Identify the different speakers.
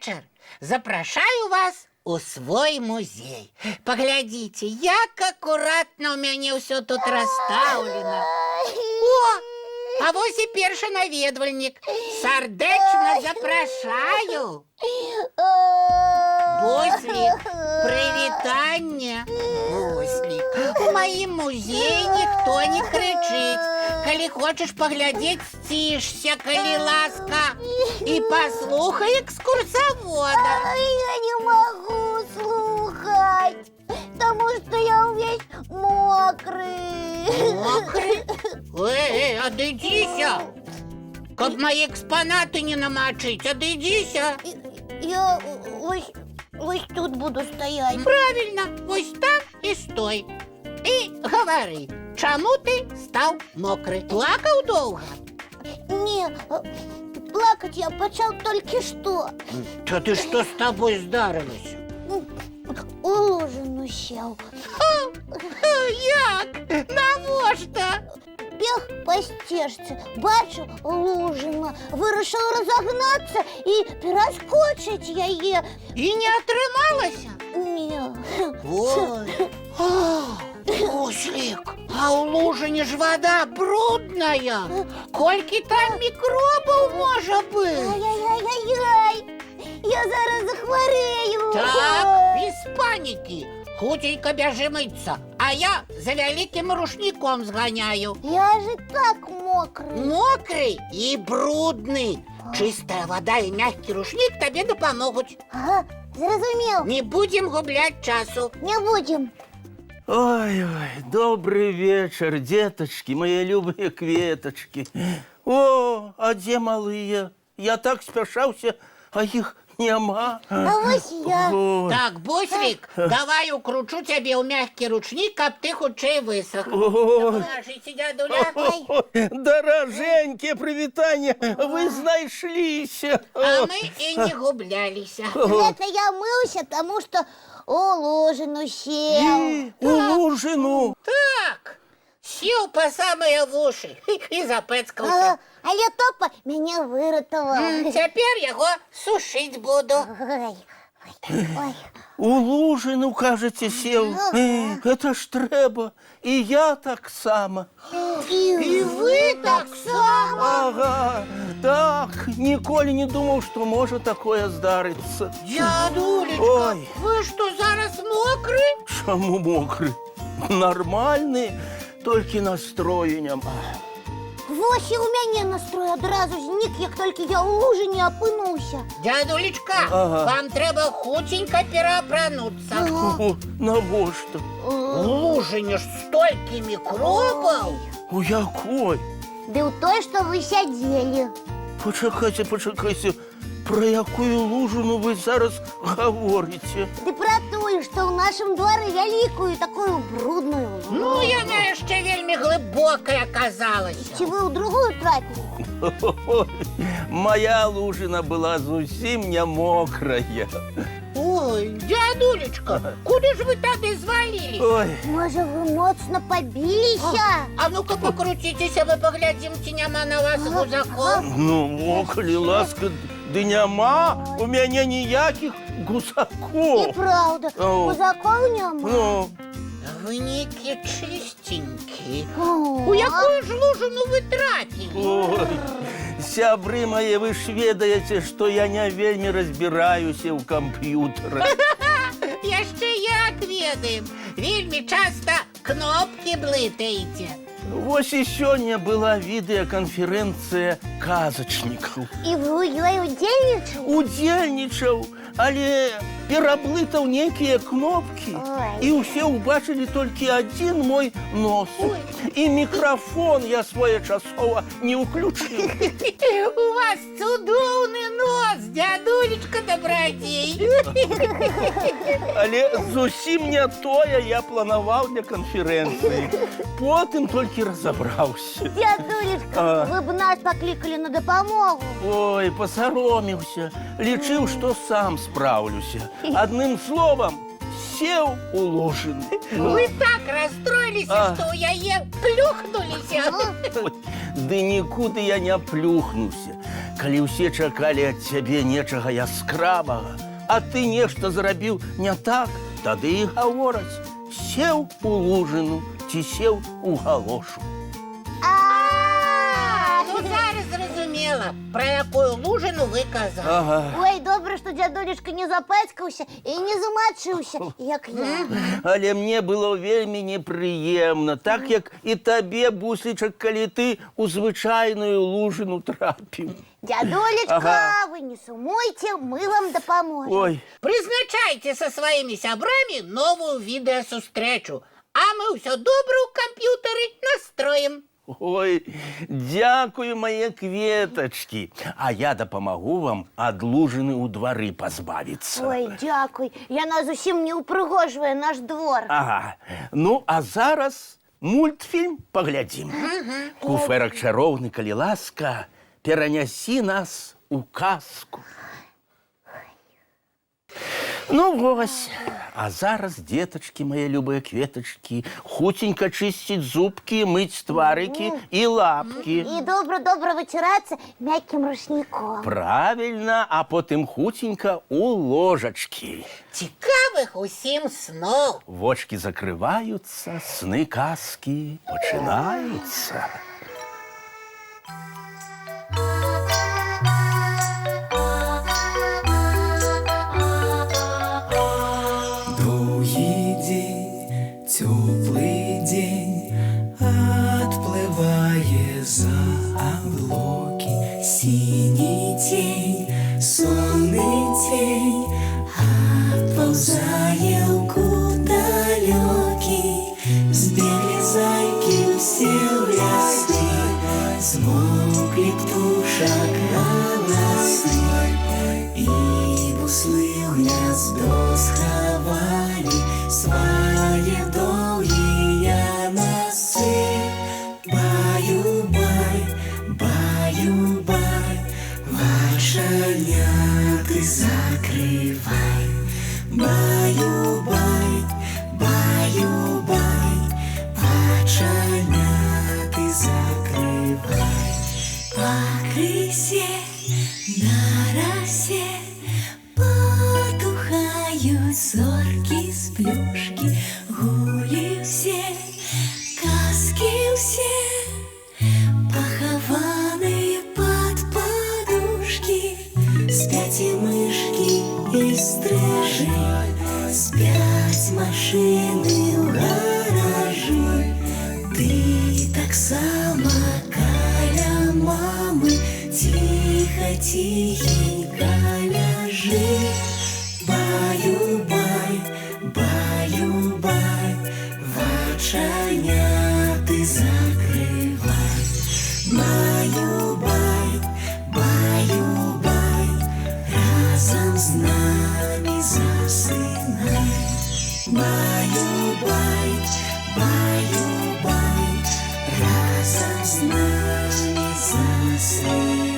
Speaker 1: вечер. Запрашаю вас у свой музей. Поглядите, як акуратно у мяне все тут расстаўлена. О, а вось і першы наведвальнік. Сардэчна запрашаю. Буслик, прывітанне. Буслик, у маім музеі ніхто не крычыць. Калі хочаш паглядзець, сцішся, калі ласка, і паслухай экскурсавода.
Speaker 2: Я не могу слухать, потому что я весь мокрый.
Speaker 1: Мокрый? Адыдзіся. Каб мои экспонаты не намочить, адыдзіся.
Speaker 2: Я вось тут буду стоять.
Speaker 1: Правильно, вось там и стой. И говори, чаму ты стал мокрый? Плакал долго?
Speaker 2: Не, плакать я почал только что.
Speaker 1: Да ты что с тобой здарилось?
Speaker 2: У лужину сел.
Speaker 1: Як? Навошта?
Speaker 2: Бег по стежці, бачу лужина, вирішив розогнатися і перескочить яє.
Speaker 1: И не отрымалася?
Speaker 2: Ні.
Speaker 1: Ой, Буслик, а у лужине ж вода брудная. Кольки там микробов може бути?
Speaker 2: Ай-яй-яй-яй, я зараз захворею.
Speaker 1: Так, без паники. Хутенько бяжи мыться, а я за великим рушником сгоняю.
Speaker 2: Я же так мокрый.
Speaker 1: Мокрый и брудный. Чистая вода и мягкий рушник тебе допомогут.
Speaker 2: Ага, зрозумів.
Speaker 1: Не будем гублять часу.
Speaker 2: Не будем.
Speaker 3: Ой-ой, добрый вечер, деточки, мои любые кветочки. О, а где малые? Я так спешался, а их нема.
Speaker 2: А ось я.
Speaker 3: Ой.
Speaker 1: Так, Буслик, давай укручу тебе в мягкий ручник, каб ты хутчэй высох.
Speaker 3: Ой.
Speaker 1: Положите, дядуля.
Speaker 3: Ой, дороженькі, привітання, ви знайшлися.
Speaker 1: А мы и не гублялись.
Speaker 2: Это я мылся, потому что у лужину сел.
Speaker 3: У лужину.
Speaker 1: Так, сел по самые в уши и запэцкался.
Speaker 2: Але топа меня вырытало.
Speaker 1: Теперь его сушить буду.
Speaker 2: Ой, ой.
Speaker 3: У лужину, кажете, сел. Это ж треба. І я так само.
Speaker 1: И вы так само.
Speaker 3: Ага, так, ніколи не думав, що може такое здариться.
Speaker 1: Дядулечка,
Speaker 3: Ой.
Speaker 1: вы что, зараз мокрый?
Speaker 3: Чому мокрий? Нормальний, тільки настрою нема.
Speaker 2: Вось і у мяне настрой одразу зник, як тільки я у лужині опинувся.
Speaker 1: Дядулечка,
Speaker 3: Ага.
Speaker 1: вам треба хутенько переопрануться.
Speaker 3: О, навошта?
Speaker 1: У лужине ж столько микробов.
Speaker 3: У якой?
Speaker 2: Да у той, що ви сядели.
Speaker 3: Почекайте, про якую лужину ви зараз говорите?
Speaker 2: Да про тую, що в нашому дворі великую, такую брудную.
Speaker 1: Ну, яна яшчэ вельмі глибокая оказалась.
Speaker 2: Чи ви у другую трапили?
Speaker 3: Ой, моя лужина була зовсім не мокрая.
Speaker 1: Ой, дядулечка, куди ж ви тады звалились?
Speaker 3: Ой,
Speaker 2: Може, ви моцно побилися?
Speaker 1: А ну-ка покрутитеся, ви поглядзімце, няма на вас гузаков.
Speaker 3: ну, мокрі, ласка, ды няма у мяне ніякіх гусаков.
Speaker 2: Неправда,
Speaker 3: О.
Speaker 2: козаков нема.
Speaker 3: Ну,
Speaker 1: Ви некі чистенькі.
Speaker 2: О.
Speaker 1: У якую ж лужину ви трапили?
Speaker 3: ой, сябры мае, вы ж ведаеце, што я не вельмі разбіраюся ў камп'ютарах.
Speaker 1: Яшчэ як ведаем. Вельмі часта кнопкі блытаеце.
Speaker 3: Вось і сёння была відэаканферэнцыя казачнікаў.
Speaker 2: І ви у ёй удзельнічали?
Speaker 3: Удзельнічаў, але пераблытаў нейкія кнопкі,
Speaker 2: Ой.
Speaker 3: і ўсе ўбачылі толькі адзін мой нос. І мікрафон я своечасова не ўключыў.
Speaker 1: У вас цудоўны нос, дядулечка добрадзей.
Speaker 3: Але зусім не тое я планаваў для канферэнцыі. Потым толькі разабраўся.
Speaker 2: Дядулечка, вы б нас покликали на допомогу.
Speaker 3: Ой, пасаромеўся, лічыў, што сам спраўлюся. Адным словам, сеў у лужыну.
Speaker 1: Вы так расстроились, что у яе плюхнулись.
Speaker 3: Ой, ды нікуды я не плюхнуўся. калі ўсе чакалі ад цябе нечага яскравага, а ты нешта зрабіў не так, тады і гавораць: сеў у лужыну ці сеў у галошу.
Speaker 1: Ну, зараз зразумела, про якую лужину ви казали.
Speaker 3: Ага.
Speaker 2: Ой, добре, што дзядулечка не запэцкаўся і не замачыўся, як я.
Speaker 3: Але мне было вельмі непрыемна, так як і табе, Буслічак, калі ты ў звычайную лужыну трапіў.
Speaker 2: Дзядулечка,
Speaker 3: Ага.
Speaker 2: вы не сумуйце, мы вам дапаможам.
Speaker 3: Ой,
Speaker 1: Призначайте со своими сябрами новую видеосустречу, а мы все добро у компьютеры настроим.
Speaker 3: ой, дзякую, мае кветачкі. А я дапамагу вам ад лужыны ў двары пазбавіцца.
Speaker 2: Ой, дзякуй, яна зусім не ўпрыгожвае наш двор.
Speaker 3: Ага. Ну, а зараз мультфільм паглядзім. Куфэрак чароўны, калі ласка, перанясі нас у казку. Ну вось, а зараз, дзетачкі, мае любыя кветачкі, хуценька чысціць зубкі, мыць тварыкі і лапкі.
Speaker 2: І добра-добра выцірацца мяккім ручніком.
Speaker 3: Правильно, а потым хуценька у ложачкі.
Speaker 1: Цікавых усім снов.
Speaker 3: Вочки закрываюцца, сны казкі пачынаюцца.
Speaker 4: Доўгі дзень, цёплы дзень, адплывае за аблокі. Сіні цень, сонны цень, адпаўзае ў кут далёкі. Збеглі зайкі ўсе ў лясы, змоўклі птушак галасы, і буслы ў гняздо схавалі свае доўгія носы. Баю-бай, баю-бай, вачаняты закрывай. Баю-бай, баю-бай, вачаняты закрывай. Пакрысе на расе потухаюць зоркі з плюшкі. Гулі ўсе, казкі ўсе, пахаваныя пад падушкі. Спяць і мышкі, і стрыжы, спяць машыны ў гаражы. Ты таксама каля мамы ціха-ціхенька ляжы. Баю-бай, баю-бай, вачаняты закрывай. Баю-бай, баю-бай, разам з намі засынай. Баю-бай, баю-бай, разам з намі засынай.